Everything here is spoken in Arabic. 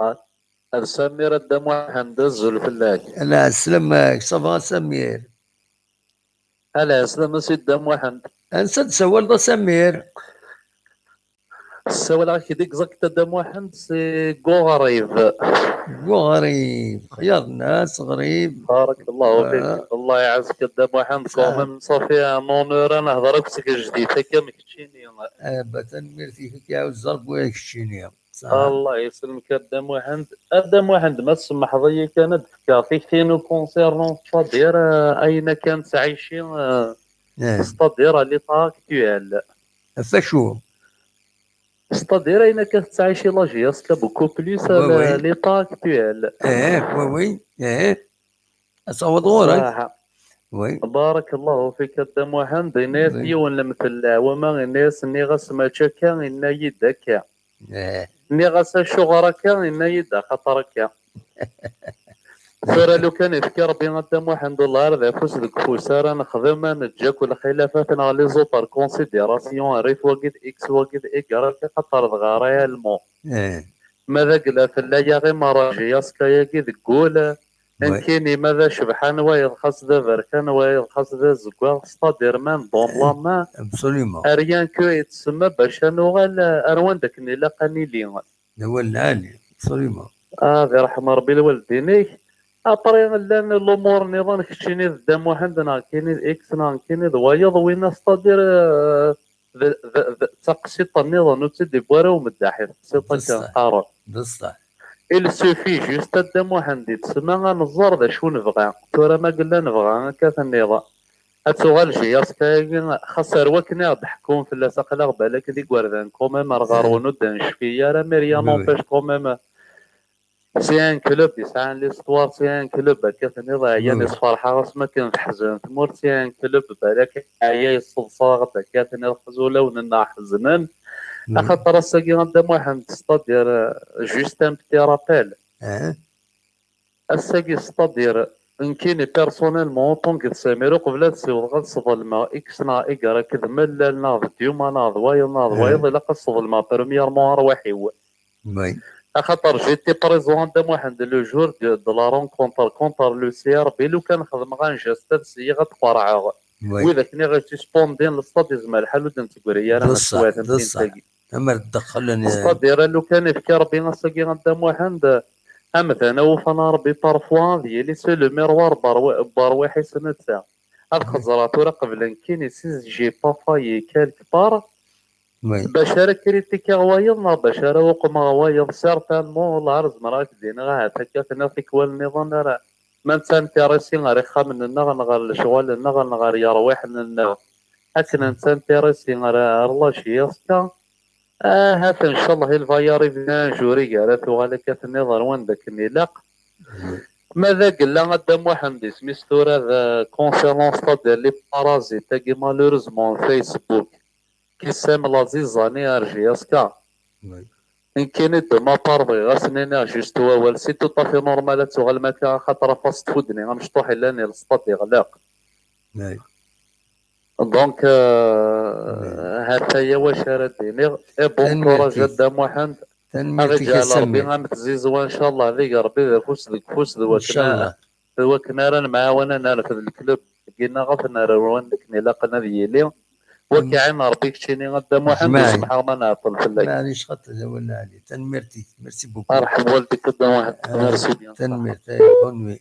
هذا سمير الدم واحد الزول فلاك. لا سلامك صافا سمير. هلا سلام سيد الدم واحد. انسى تسول ذا سمير. السوالة كي ديك زك الدم واحد سي غريب. غريب خيار الناس غريب. بارك الله فيك الله يعزك الدم واحد صح. كومن صافي نونور انا هضرك بسك جديد هكا مكتشيني. تنمير فيك يا الزرب وياك الشينيا صح. الله يسلمك الدم واحد. الدم واحد ما تسمح ضي كانت فيك فينو كونسيرنون ستادير اين كانت عايشين نعم. ستادير لي اكتويل. فشو. ستادير اين كانت عايشين لاجي اسكا بوكو بليس وي وي. لي اكتويل. وي وي اصوت غورك. صح. وي بارك الله فيك الدم واحد الناس وي. ديون المثل وما الناس اني غاس ما تشكا ان يدك اني غاس شغرك ان يدا خطرك. ثورة لو كان يذكر بين الدم واحد دولار ذا فوس ذك فوسارا نخدم نتجاك ولا خلافات على لي زوبر كونسيديراسيون ريف وقت اكس وقت اكرا خطر دغاريا المو. ماذا قلا فلا غير مراجي اسكايا كي تقول ان وي. كيني ماذا شبحان وايض خاص ذا بركان وايض خاص ذا زكوا ستادير مان دون لا مان ابسوليومون. اريان كو يتسمى باش نوغال اروان داك اللي لاقاني لي. هو العالي ابسوليومون. ذي رحم ربي الوالدينيك. ابري لان الامور نظام كتشيني قدام واحد كايني اكس كايني وايض وين ستادير تقسيط النظام وتدي بوارا ومداحي تقسيط بصح كنقارن. بصح. il suffit juste قدام واحد تسمى غنزر ذا شو نبغى تورا ما قلنا نبغى كاث النظام اتوغال جي اسكا خاص رواكنا ضحكون في اللاسق لا بالك ديك وردان كوميم رغارونو دانش فيا راه ميريا وي وي. نونبيش كوميم. سي ان كلوب يسعى ليستوار سي ان كلوب هكا ثاني وي ضايع وي. نصفر حرس ما كان تحزن تمور سي ان كلوب بالك عيا يصلصاغ هكا ثاني الخزوله وننا حزنن. وي. اخاطر الساقي قدام واحد ستادير جوست ان بتي رابيل. الساقي ستادير ان كيني بيرسونيلمون طونك ساميرو قبل تسيوض غتصد الماء اكسنا ايكرا كذ ملال ناض ديوما ناض وايض الا قصد الماء بريميرمون رواحي هو. وي. خاطر جيتي بريزون قدام واحد لو جور دو لا رونكونتر كونتر لو سي ار بي لو كان خدم غنجاستاد سي غتقرعها. وي. واذا كني غتسبوندين للصاد يزمر الحال ودن تقولي راه بصح نسوات بصح. تنتاكي. اما تدخلني. الصاد لو كان يفكر بين الساقي قدام واحد مثلا وفانا ربي بارفوا ديالي سو لو ميروار بارواحي سنه ساعه. هاد خزرات ورا قبل كاين سيز جي با فاي كالك بار وي. باش راه كريتيكا غوايضنا باش راه وقما غوايض سيرتانمون العرض مراك دينا غا هكا ثنا فيك والنظام راه ما نتانتيريسي غير خامن غير الشغل غير يروح لنا هكذا نتانتيريسي غير الله شي يسكا. هات ان شاء الله الفاياري بنا جوري قالت وغالك النظام وين ذاك النلاق. ماذا قلنا قدام واحد سميت ثورة كونسيرون ستاد لي بارازيت تاكي مالوريزمون فيسبوك كيسام لازيزاني ارجي اسكا. وي. ان كاين دو ما بارضي غاسنينا جوست وال سي تو طافي نورمال تغال ما خاطر فاست فودني غمشطوح الا ني السطات يغلاق. وي. دونك وي. هاتا هي واش راه ديني بون كوراج تنميرتي قدام واحد. تنميرتك يا غيجعل ربي سمير. غنتزيزوا ان شاء الله ذيك ربي ذا فوس ذيك فوس ان شاء ذوكنا الله. ذوكنا راه معاونا نعرف الكلوب كينا غفنا روان كني لاقنا ديالي وكاين ربي كتشيني قدام واحد جماعي وسمح ما نعطل في الليل. معليش خاطر ولا علي تنميرتي ميرسي بوكو. مرحبا والديك قدام واحد ميرسي بيان صح. تنميرتي بون نوي.